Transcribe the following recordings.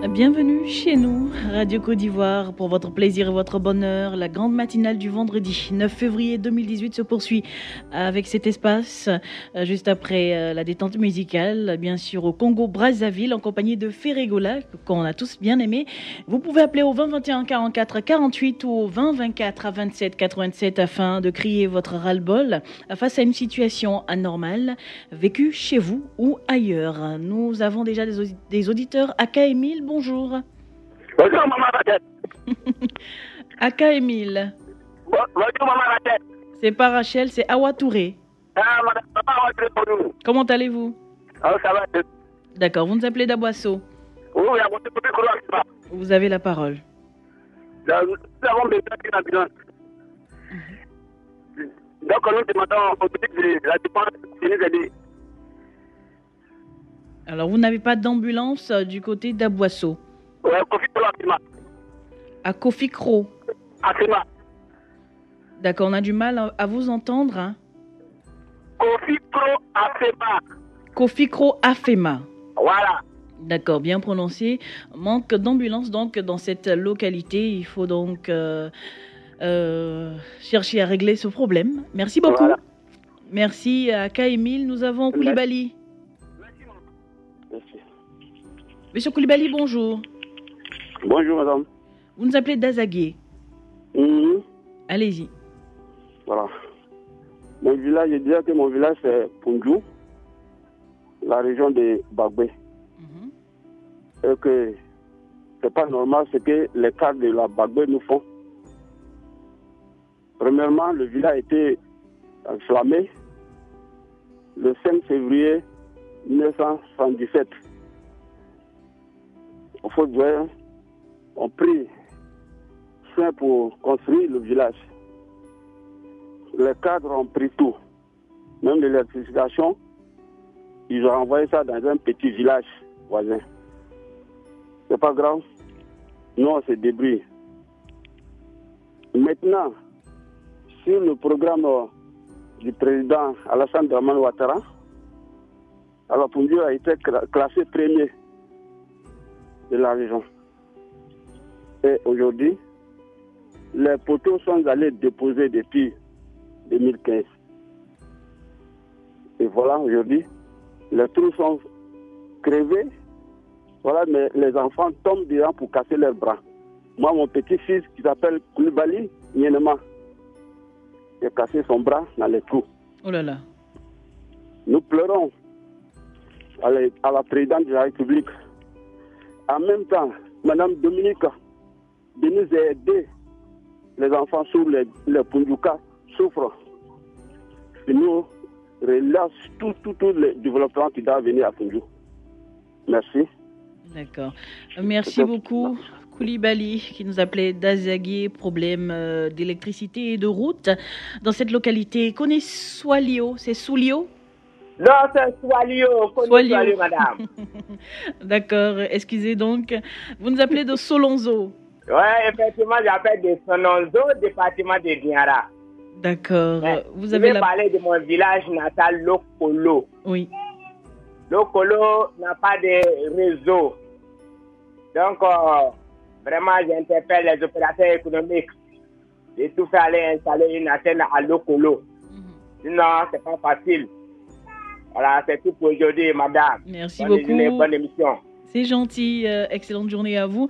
Bienvenue chez nous, Radio Côte d'Ivoire, pour votre plaisir et votre bonheur. La grande matinale du vendredi 9 février 2018 se poursuit avec cet espace, juste après la détente musicale, bien sûr au Congo-Brazzaville, en compagnie de Ferregola, qu'on a tous bien aimé. Vous pouvez appeler au 20 21 44 48 ou au 20 24 27 87 afin de crier votre ras-le-bol face à une situation anormale vécue chez vous ou ailleurs. Nous avons déjà des auditeurs. Aka Emile, bonjour. Bonjour, maman Rachel. Aka Emile. Bonjour, maman Rachel. C'est pas Rachel, c'est Awa Touré. Ah, madame, bonjour. Comment allez-vous? Ah, ça va. D'accord, vous nous appelez d'Aboisseau. Oui, il y a mon petit courant. Vous avez la parole. Nous avons besoin d'une ambulance. Donc, nous demandons au public de la dépense de nous aider. Alors, vous n'avez pas d'ambulance du côté d'Aboisseau? Oui, Kofi Kro Afima. À Kofi Kro. Afima. D'accord, on a du mal à vous entendre. Hein? Kofi Kro Afima. Kofi Kro Afema. Voilà. D'accord, bien prononcé. Manque d'ambulance donc dans cette localité. Il faut donc chercher à régler ce problème. Merci beaucoup. Voilà. Merci à Emile. Nous avons Koulibaly. Merci. Monsieur Koulibaly, bonjour. Bonjour, madame. Vous nous appelez d'Azagué. Allez-y. Voilà. Mon village, je dirais que mon village, c'est Punju, la région de Bagbe. Et que c'est pas normal ce que les cadres de la Bagbe nous font. Premièrement, le village a été enflammé le 5 février 1977. Au fond de on prit soin pour construire le village. Les cadres ont pris tout, même l'électrification. Ils ont envoyé ça dans un petit village voisin. C'est pas grave. Nous, on se débrouille. Maintenant, sur le programme du président Alassane Dramane Ouattara, alors Punju a été classé premier de la région. Et aujourd'hui, les poteaux sont allés déposer depuis 2015. Et voilà, aujourd'hui, les trous sont crevés. Voilà, mais les enfants tombent dedans pour casser leurs bras. Moi, mon petit-fils, qui s'appelle Koulibaly Nienema, il a cassé son bras dans les trous. Oh là là. Nous pleurons à la présidente de la République. En même temps, Madame Dominique, de nous aider. Les enfants sur les Punjuka souffrent. Et nous relâche tout le développement qui doit venir à Punju. Merci. D'accord. Merci beaucoup. Koulibaly qui nous appelait d'Azagué, problème d'électricité et de route dans cette localité. Connaît Swalio, c'est Soulio? Non, c'est Swalio, madame. D'accord, excusez donc. Vous nous appelez de Solonzo? Oui, effectivement, j'appelle de Solonzo, département de Diara. D'accord. Vous avez parlé de mon village natal, Lokolo. Oui. Lokolo n'a pas de réseau. Donc, vraiment, j'interpelle les opérateurs économiques de tout faire aller installer une antenne à Lokolo. Sinon, c'est pas facile. Voilà, c'est tout pour aujourd'hui, madame. Merci beaucoup. Bonne émission. C'est gentil, excellente journée à vous.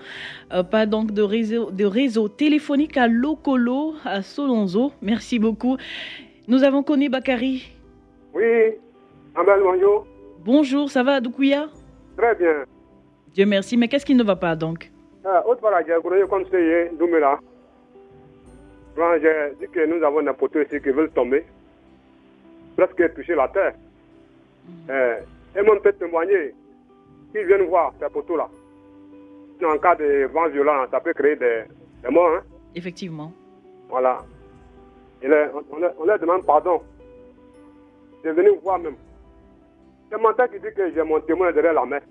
Pas donc de réseau téléphonique à Lokolo, à Solonzo. Merci beaucoup. Nous avons connu Bakary. Oui, Ambel, bonjour. Bonjour, ça va, Doukouya? Très bien. Dieu merci, mais qu'est-ce qui ne va pas donc? Autre part, j'ai un conseiller, Doumela. J'ai dit que nous avons des poteaux ici qui veulent tomber, presque toucher la terre. Et moi, peut témoigner. S'ils viennent voir ces poteaux-là, en cas de vent violent, ça peut créer des morts. Hein? Effectivement. Voilà. On leur demande pardon. Je venu voir même. C'est mon temps qui dit que j'ai mon témoin derrière la mer.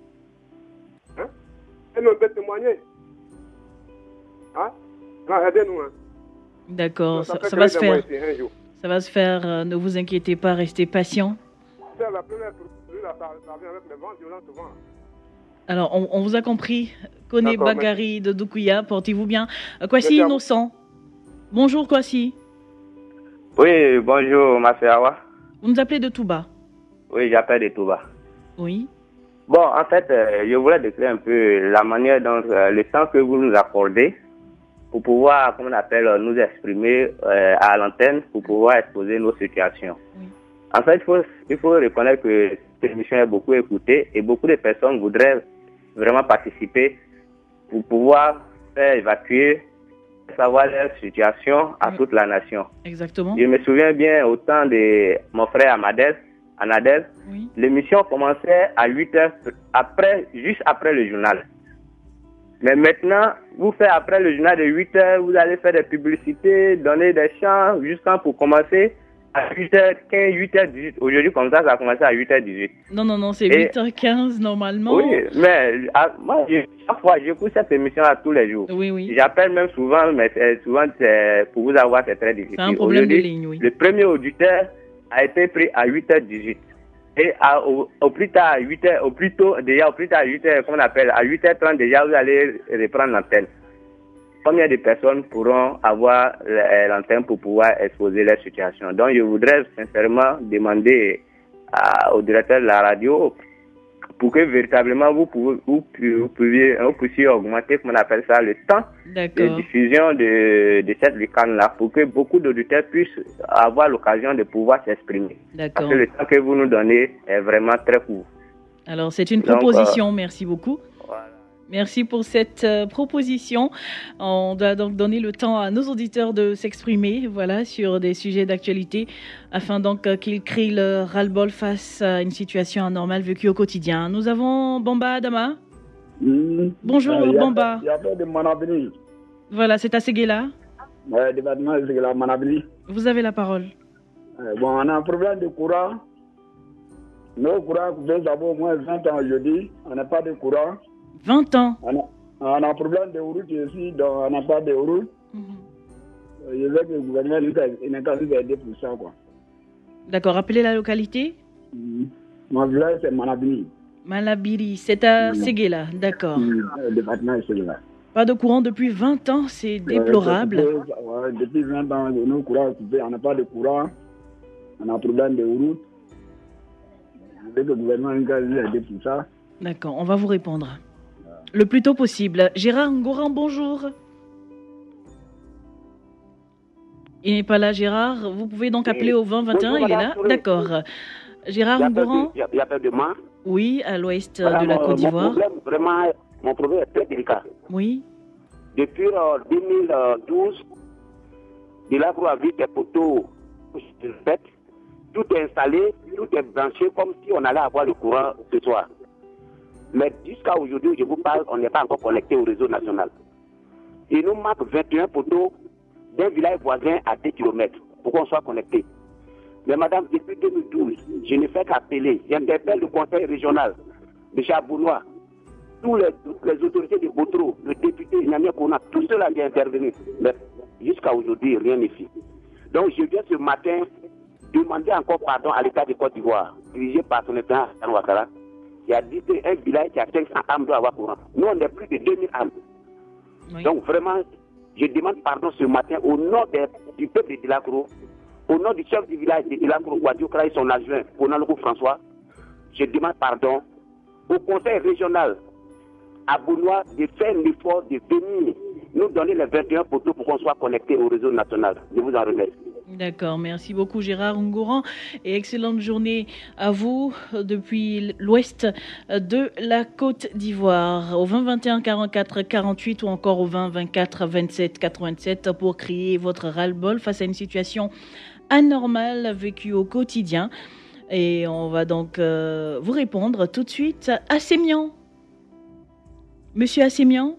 Hein? Et nous, on peut témoigner. Hein? Aidez-nous. Hein? D'accord, ça va se faire. Ça va se faire, ne vous inquiétez pas, restez patient. C'est la première ça vient avec le vent violent souvent. Alors, on vous a compris. Kone D'accord, Bakari de Doukuya, portez-vous bien. Kwasi Merci à vous. Innocent. Bonjour Kwasi. Oui, bonjour, ma sœur Awa. Vous nous appelez de Touba. Oui, j'appelle de Touba. Oui. Bon, en fait, je voulais décrire un peu la manière dont le temps que vous nous accordez pour pouvoir, comme on appelle, nous exprimer à l'antenne, pour pouvoir exposer nos situations. Oui. En fait, il faut reconnaître que cette émission est beaucoup écoutée et beaucoup de personnes voudraient vraiment participer pour pouvoir faire évacuer, savoir leur situation à toute la nation. Exactement. Je me souviens bien au temps de mon frère Anadel, Oui. l'émission commençait à 8h, juste après le journal. Mais maintenant, vous faites après le journal de 8h, vous allez faire des publicités, donner des chants, jusqu'à pour commencer à 8h15, 8h18. Aujourd'hui, comme ça a commencé à 8h18. Non, c'est Et- 8h15 normalement. Oui, mais moi, chaque fois, j'écoute cette émission à tous les jours. Oui. J'appelle même souvent, mais souvent, pour vous avoir, c'est très difficile. C'est un problème de Aujourd'hui, ligne, oui. le premier auditeur a été pris à 8h18. Et au plus tard, à 8h, au plus tôt, déjà, au plus tard, à 8h, qu'on appelle, à 8h30, déjà, vous allez reprendre l'antenne. Combien de personnes pourront avoir l'antenne pour pouvoir exposer leur situation? Donc, je voudrais sincèrement demander au directeur de la radio pour que véritablement vous puissiez augmenter, comme on appelle ça, le temps de D'accord. diffusion de cette lucarne-là pour que beaucoup d'auditeurs puissent avoir l'occasion de pouvoir s'exprimer. Parce D'accord. que le temps que vous nous donnez est vraiment très court. Alors, c'est une Donc, proposition. Merci beaucoup. Voilà. Merci pour cette proposition. On doit donc donner le temps à nos auditeurs de s'exprimer, voilà, sur des sujets d'actualité, afin donc qu'ils crient leur ras-le-bol face à une situation anormale vécue au quotidien. Nous avons Bamba Adama. Bonjour Bamba. Il y a pas de Manabini. Voilà, c'est à Séguéla. Département de la Manabini. Vous avez la parole. Bon, on a un problème de courant. Nos courants couvrent d'abord au moins 20 ans aujourd'hui. On n'a pas de courant. 20 ans. On a un problème de route ici, donc on n'a pas de route. Je veux que le gouvernement nous aide pour ça, quoi. D'accord, rappelez la localité. Mon village, c'est Manabini. Malabiri, c'est à Séguéla, d'accord. Le département est là. Pas de courant depuis 20 ans, c'est déplorable. Depuis 20 ans, nos courants coupés, on n'a pas de courant. On a un problème de route. Je veux que le gouvernement nous aide pour ça. D'accord, on va vous répondre le plus tôt possible. Gérard Ngoran, bonjour. Il n'est pas là, Gérard. Vous pouvez donc appeler au 20 21, Bonjour, il est là. madame. D'accord. Gérard Ngoran, Il y a pas de main. oui, à l'ouest de la Côte d'Ivoire. Mon problème est très délicat. Oui, Depuis 2012, de là pour avoir des poteaux, je répète, tout est installé, tout est branché comme si on allait avoir le courant ce soir. Mais jusqu'à aujourd'hui, je vous parle, on n'est pas encore connecté au réseau national. Il nous manque 21 poteaux d'un village voisin à 2 km pour qu'on soit connecté. Mais madame, depuis 2012, je ne fais qu'appeler. J'interpelle le conseil régional de Chabounois, toutes les autorités de Botro, le député Nyamia Kona, tout cela vient intervenir. Mais jusqu'à aujourd'hui, rien n'est fait. Donc je viens ce matin demander encore pardon à l'État de Côte d'Ivoire, dirigé par son État Ouattara, qui a dit qu'un village qui a 500 âmes doit avoir courant. Nous, on est plus de 2000 âmes. oui. Donc vraiment, je demande pardon ce matin au nom du peuple de Dilakro, au nom du chef du village de Dilakro, Guadiokra et son adjoint, Konalogo François. Je demande pardon au conseil régional à Bounois de faire l'effort de venir nous donner les 21 poteaux pour qu'on soit connecté au réseau national. Je vous en remercie. D'accord, merci beaucoup Gérard Ngoran et excellente journée à vous depuis l'ouest de la Côte d'Ivoire. Au 20 21 44 48 ou encore au 20 24 27 87 pour crier votre ras-le-bol face à une situation anormale vécue au quotidien. Et on va donc vous répondre tout de suite. Assémian. Monsieur Assémian,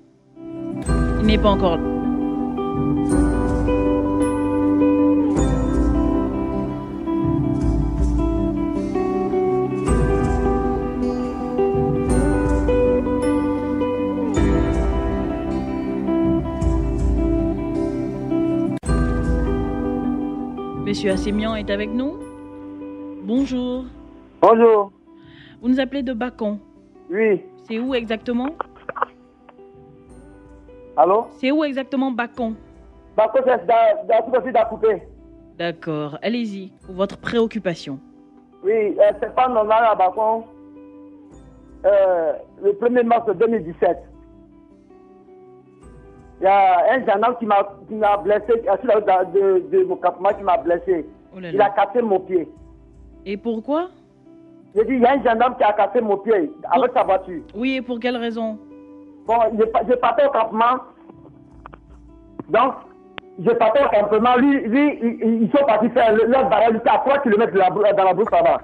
il n'est pas encore là. Monsieur Assémian est avec nous. Bonjour. Bonjour. Vous nous appelez de Bacon. Oui. C'est où exactement? Allô? C'est où exactement Bacon? Bacon, c'est dans la sous-préfecture d'Acoupé. D'accord, allez-y, pour votre préoccupation. Oui, c'est pas normal à Bacon. Le 1er mars 2017, il y a un gendarme qui m'a blessé, sur la route de mon campement qui m'a blessé. Oh là Il a là. cassé mon pied. Et pourquoi? J'ai dit, il y a un gendarme qui a cassé mon pied avec sa voiture. Oui, et pour quelle raison? Bon, j'ai parti au campement. Donc, j'ai parti au campement. Lui, ils sont partis faire leur barrage à 3 km dans la brousse là-bas.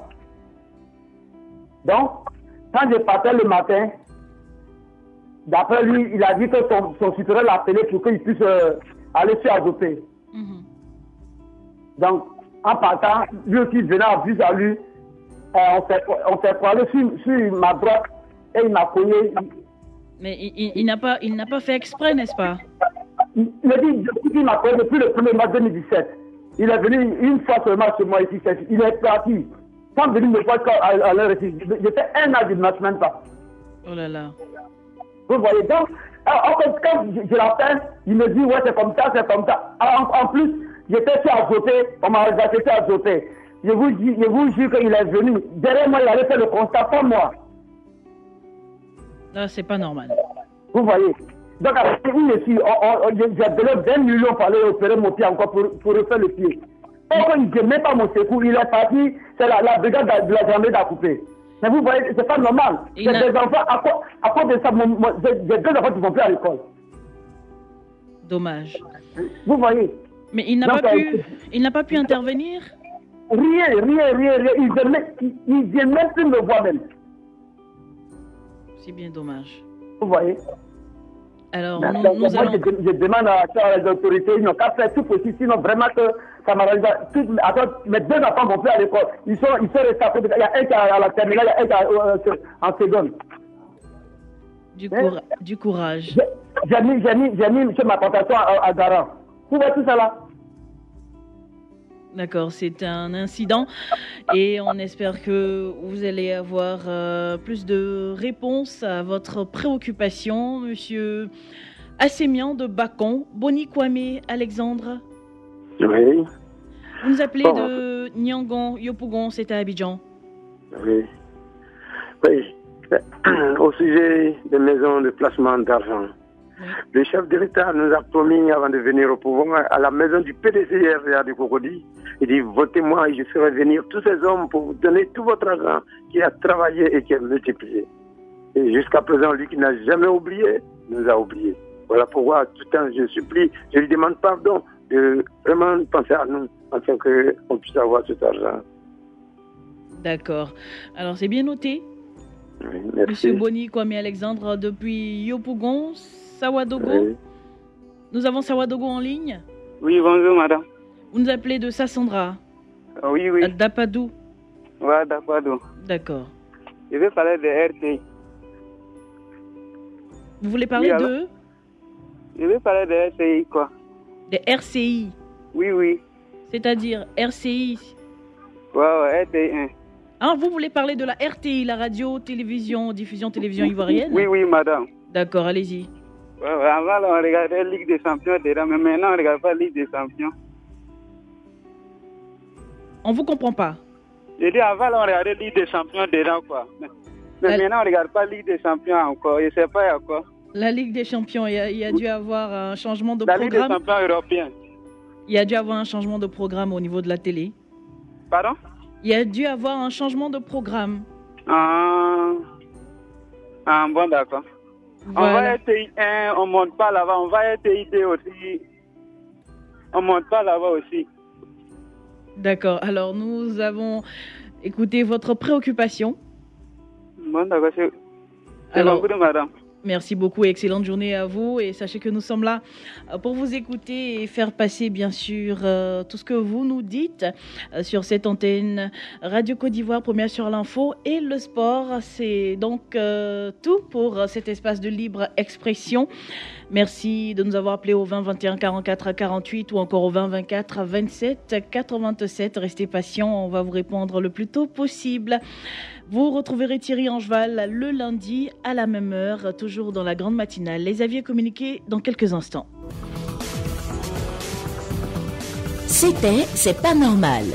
Donc, quand je partais le matin, d'après lui, il a dit que son supérieur l'a appelé pour qu'il puisse aller sur Azopé. Donc, en partant, lui aussi venait à vue à lui. On s'est croisé sur ma droite et il m'a cogné. Mais il n'a pas fait exprès, n'est-ce pas? Il a dit, depuis qu'il m'a cogné depuis le 1er mars 2017. Il est venu une fois seulement chez moi ici. Il est parti. Sans venir me voir à l'heure ici. J'ai fait 1 an, je ne marche même pas. Oh là là. Vous voyez, donc, quand je l'appelle, il me dit, ouais, c'est comme ça, c'est comme ça. En plus, j'étais sur Azopé, on m'a arrêté à Azopé. Je vous jure qu'il est venu. Derrière moi, il allait faire le constat, pas moi. Là, c'est pas normal. Vous voyez. Donc, oui, ici, j'ai donné 20 millions pour aller opérer mon pied encore pour refaire le pied. Quand il ne met pas mon secours, il est parti, c'est la brigade de la gendarmerie d'Acoupé. Mais vous voyez, c'est pas normal. J'ai des enfants, à cause de ça, j'ai 2 enfants qui vont plus à l'école. Dommage. Vous voyez. Mais il n'a pas pu intervenir? Rien. Il vient même plus me voir même. C'est bien dommage. Vous voyez. Alors, moi, nous allons... je demande à les autorités, ils n'ont qu'à faire tout possible, sinon vraiment que ça m'arrive. Mes 2 enfants vont plus à l'école. Ils sont restés à côté. Il y a un qui est à la terminale, il y a un qui est en seconde. Du courage. J'ai mis sur ma plantation à Garan. Vous voyez tout ça là? D'accord, c'est un incident et on espère que vous allez avoir plus de réponses à votre préoccupation. Monsieur Assémian de Bacon, Boni Kwame Alexandre. Oui. Vous nous appelez de Nyangon, Yopougon, c'est à Abidjan. Oui. Oui. Au sujet des maisons de placement d'argent. Oui. Le chef de l'État nous a promis, avant de venir au pouvoir, à la maison du PDC RDA de Cocody, il dit, votez-moi et je ferai venir tous ces hommes pour vous donner tout votre argent qui a travaillé et qui a multiplié. Et jusqu'à présent, lui qui n'a jamais oublié, nous a oubliés. Voilà pourquoi, tout le temps, je supplie, je lui demande pardon de vraiment penser à nous, afin qu'on puisse avoir cet argent. D'accord. Alors, c'est bien noté. Oui, merci. Monsieur Boni Kwame Alexandre, depuis Yopougon, Sawadogo. Oui. Nous avons Sawadogo en ligne. Oui, bonjour madame. Vous nous appelez de Sassandra. Oui. Dapadou. Oui, Dapadou. D'accord. Je vais parler de RTI. Vous voulez parler de... Je vais parler de RCI, quoi. De RCI? Oui. C'est-à-dire RCI? Ouais, RTI 1. Ah, vous voulez parler de la RTI, la radio, télévision, diffusion télévision ivoirienne? Oui, madame. D'accord, allez-y. Ouais, avant, on regardait la Ligue des Champions déjà, mais maintenant, on ne regarde pas la Ligue des Champions. On ne vous comprend pas. J'ai dit, avant, on regardait la Ligue des Champions déjà, quoi. Mais maintenant, on ne regarde pas la Ligue des Champions encore. Je ne sais pas, il y a quoi. La Ligue des Champions, il y a dû avoir un changement de programme. La Ligue des Champions européens. Il y a dû avoir un changement de programme au niveau de la télé. Pardon? Il y a dû avoir un changement de programme. Bon, d'accord. Voilà. On va RTI 1, on ne monte pas là-bas. On va RTI 2 aussi. On ne monte pas là-bas aussi. D'accord. Alors, nous avons écouté votre préoccupation. Bon, d'accord. C'est beaucoup de madame. Merci beaucoup et excellente journée à vous. Et sachez que nous sommes là pour vous écouter et faire passer, bien sûr, tout ce que vous nous dites sur cette antenne Radio Côte d'Ivoire, première sur l'info et le sport. C'est donc tout pour cet espace de libre expression. Merci de nous avoir appelés au 20 21 44 48 ou encore au 20 24 27 87. Restez patients, on va vous répondre le plus tôt possible. Vous retrouverez Thierry Angeval le lundi à la même heure, toujours dans la grande matinale. Les avis communiqués dans quelques instants. C'est pas normal.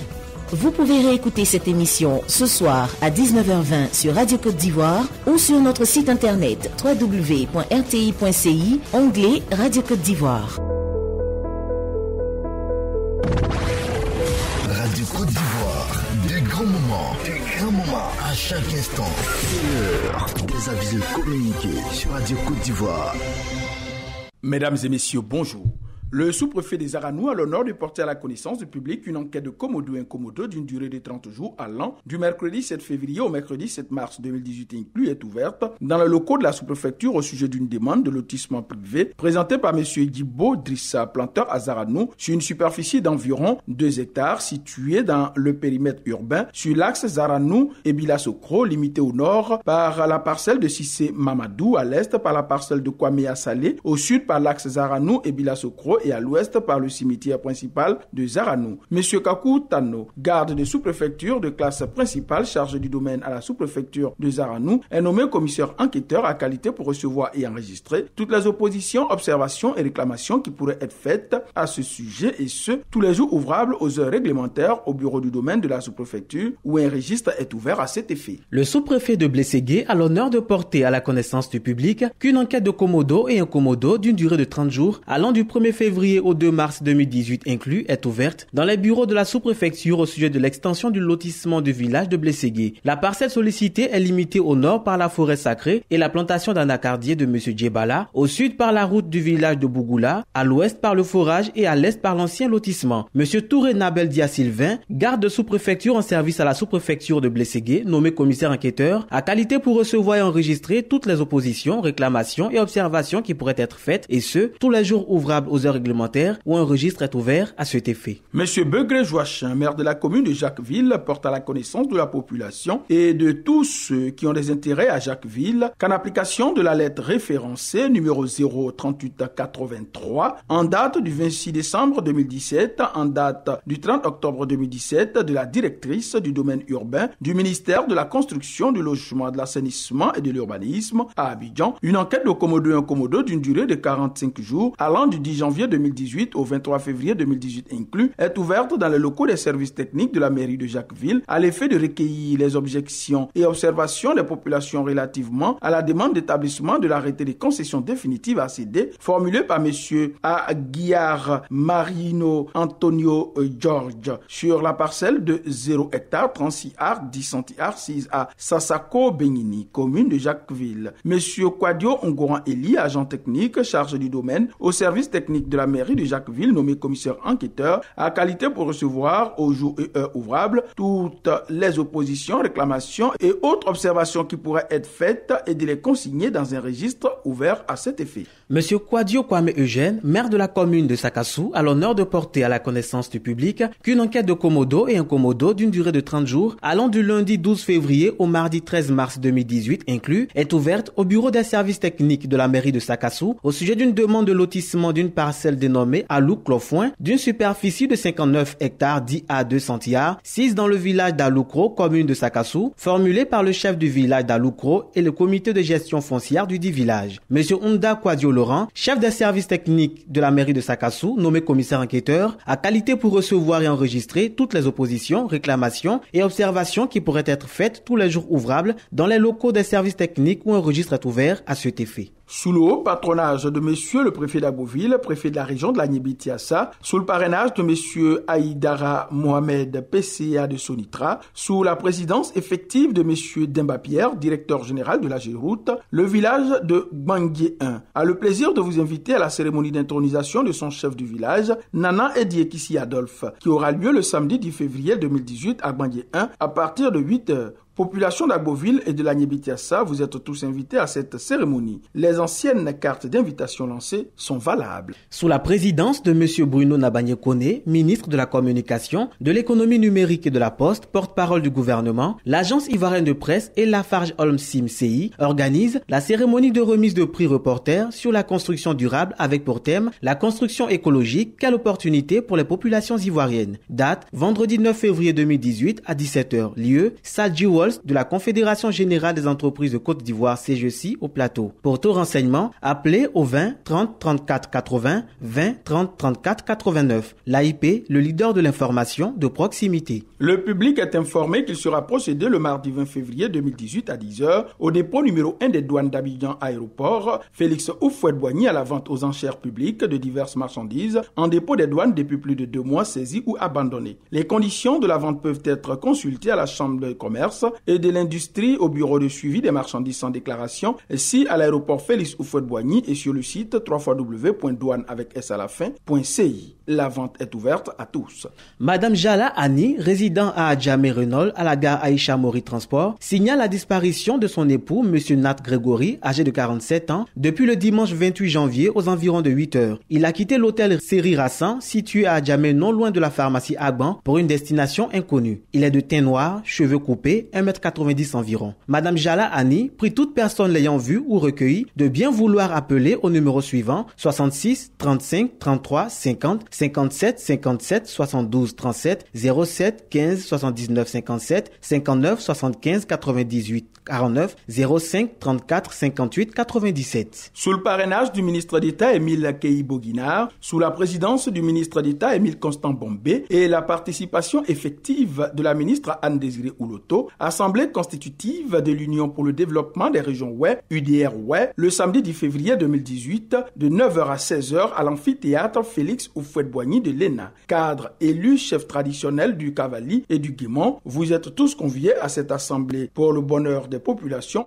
Vous pouvez réécouter cette émission ce soir à 19h20 sur Radio Côte d'Ivoire ou sur notre site internet www.rti.ci, onglet Radio Côte d'Ivoire. Radio Côte d'Ivoire, des grands moments à chaque instant. C'est l'heure des avis communiqués sur Radio Côte d'Ivoire. Mesdames et messieurs, bonjour. Le sous-préfet des Aranou a l'honneur de porter à la connaissance du public une enquête de commodo-incommodo d'une durée de 30 jours allant du mercredi 7 février au mercredi 7 mars 2018 inclus est ouverte dans le locaux de la sous-préfecture au sujet d'une demande de lotissement privé présentée par M. Djibo Drissa, planteur à Zaranou, sur une superficie d'environ 2 hectares située dans le périmètre urbain sur l'axe Zaranou et Bila-Sokro, limité au nord par la parcelle de Sissé Mamadou, à l'est par la parcelle de Kwame Salé, au sud par l'axe Zaranou et Bila-Sokro et à l'ouest par le cimetière principal de Zaranou. Monsieur Kakou Tano, garde de sous-préfecture de classe principale chargé du domaine à la sous-préfecture de Zaranou, est nommé commissaire enquêteur à qualité pour recevoir et enregistrer toutes les oppositions, observations et réclamations qui pourraient être faites à ce sujet, et ce, tous les jours ouvrables aux heures réglementaires au bureau du domaine de la sous-préfecture où un registre est ouvert à cet effet. Le sous-préfet de Blességué a l'honneur de porter à la connaissance du public qu'une enquête de commodo et incommodo d'une durée de 30 jours allant du 1er février au 2 mars 2018 inclus est ouverte dans les bureaux de la sous-préfecture au sujet de l'extension du lotissement du village de Blességué. La parcelle sollicitée est limitée au nord par la forêt sacrée et la plantation d'anacardier de M. Djebala, au sud par la route du village de Bougoula, à l'ouest par le forage et à l'est par l'ancien lotissement. M. Touré Nabel Dia Sylvain, garde de sous-préfecture en service à la sous-préfecture de Blességué, nommé commissaire enquêteur, a qualité pour recevoir et enregistrer toutes les oppositions, réclamations et observations qui pourraient être faites, et ce, tous les jours ouvrables aux heures réglementaire où un registre est ouvert à cet effet. Monsieur Begré Joachin, maire de la commune de Jacquesville, porte à la connaissance de la population et de tous ceux qui ont des intérêts à Jacquesville qu'en application de la lettre référencée numéro 03883 en date du 26 décembre 2017, en date du 30 octobre 2017 de la directrice du domaine urbain du ministère de la Construction, du Logement, de l'Assainissement et de l'Urbanisme à Abidjan, une enquête de commodo-incommodo d'une durée de 45 jours allant du 10 janvier 2018 au 23 février 2018 inclus, est ouverte dans les locaux des services techniques de la mairie de Jacquesville à l'effet de recueillir les objections et observations des populations relativement à la demande d'établissement de l'arrêté des concessions définitives ACD formulé par monsieur Aguiar Marino Antonio George sur la parcelle de 0 hectare 36 ar 10 centiar 6 à Sassako Benini, commune de Jacquesville. Monsieur Kwadio Ongoran Eli, agent technique chargé du domaine au service technique de la mairie de Jacquesville, nommé commissaire enquêteur, à qualité pour recevoir aux jours et heures ouvrables toutes les oppositions, réclamations et autres observations qui pourraient être faites et de les consigner dans un registre ouvert à cet effet. Monsieur Kwadio Kwame Eugène, maire de la commune de Sakassou, a l'honneur de porter à la connaissance du public qu'une enquête de commodo et incommodo d'une durée de 30 jours allant du lundi 12 février au mardi 13 mars 2018 inclus est ouverte au bureau des services techniques de la mairie de Sakassou au sujet d'une demande de lotissement d'une parcelle dénommée Alou-Clofoin d'une superficie de 59 hectares 10 à 2 centiars, 6 dans le village d'Aloukro, commune de Sakassou, formulée par le chef du village d'Aloukro et le comité de gestion foncière du dit village. Monsieur Onda Kwadio Laurent, chef des services techniques de la mairie de Sakassou, nommé commissaire enquêteur, a qualité pour recevoir et enregistrer toutes les oppositions, réclamations et observations qui pourraient être faites tous les jours ouvrables dans les locaux des services techniques où un registre est ouvert à cet effet. Sous le haut patronage de monsieur le préfet d'Agoville, préfet de la région de la Niébé-Tiassa, sous le parrainage de monsieur Aïdara Mohamed PCA de Sonitra, sous la présidence effective de monsieur Demba Pierre, directeur général de la Géroute, le village de Gbangué 1 a le plaisir de vous inviter à la cérémonie d'intronisation de son chef du village, Nana Ediekisi Adolphe, qui aura lieu le samedi 10 février 2018 à Gbangué 1 à partir de 8h. Population d'Agoville et de la Niébé-Tiassa, vous êtes tous invités à cette cérémonie. Les anciennes cartes d'invitation lancées sont valables. Sous la présidence de M. Bruno Nabagné-Koné, ministre de la Communication, de l'économie numérique et de la Poste, porte-parole du gouvernement, l'agence ivoirienne de presse et Lafarge Holcim CI organisent la cérémonie de remise de prix reporter sur la construction durable avec pour thème la construction écologique, quelle opportunité pour les populations ivoiriennes. Date, vendredi 9 février 2018 à 17h. Lieu, Salle G-Wall Scholz de la Confédération Générale des Entreprises de Côte d'Ivoire CGECI au plateau. Pour tout renseignement, appelez au 20 30 34 80 20 30 34 89. L'AIP, le leader de l'information de proximité. Le public est informé qu'il sera procédé le mardi 20 février 2018 à 10h au dépôt numéro 1 des douanes d'Abidjan Aéroport, Félix Houphouët-Boigny, à la vente aux enchères publiques de diverses marchandises en dépôt des douanes depuis plus de 2 mois saisies ou abandonnées. Les conditions de la vente peuvent être consultées à la Chambre de commerce et de l'industrie au bureau de suivi des marchandises sans déclaration, ici à l'aéroport Félix Houphouët-Boigny et sur le site www.douane.ci. La vente est ouverte à tous. Madame Jala Annie, résident à Adjamé-Renault, à la gare Aïcha Mori Transport, signale la disparition de son époux, Monsieur Nat Grégory, âgé de 47 ans, depuis le dimanche 28 janvier aux environs de 8 heures. Il a quitté l'hôtel Seri Rassan, situé à Adjamé, non loin de la pharmacie Agban, pour une destination inconnue. Il est de teint noir, cheveux coupés, 1m90 environ. Madame Jala Annie prie toute personne l'ayant vu ou recueilli de bien vouloir appeler au numéro suivant 66 35 33 50 57 57 72 37 07 15 79 57 59 75 98 49 05 34 58 97. Sous le parrainage du ministre d'État Émile Keibo-Guinard, sous la présidence du ministre d'État Émile Constant Bombé et la participation effective de la ministre Anne-Désirée Ouloto, Assemblée constitutive de l'Union pour le développement des régions Ouai, UDR Ouai, le samedi 10 février 2018, de 9h à 16h à l'amphithéâtre Félix Houphouët-Boigny de l'ENA. Cadre, élu, chef traditionnel du Cavali et du Guémon, vous êtes tous conviés à cette assemblée pour le bonheur des populations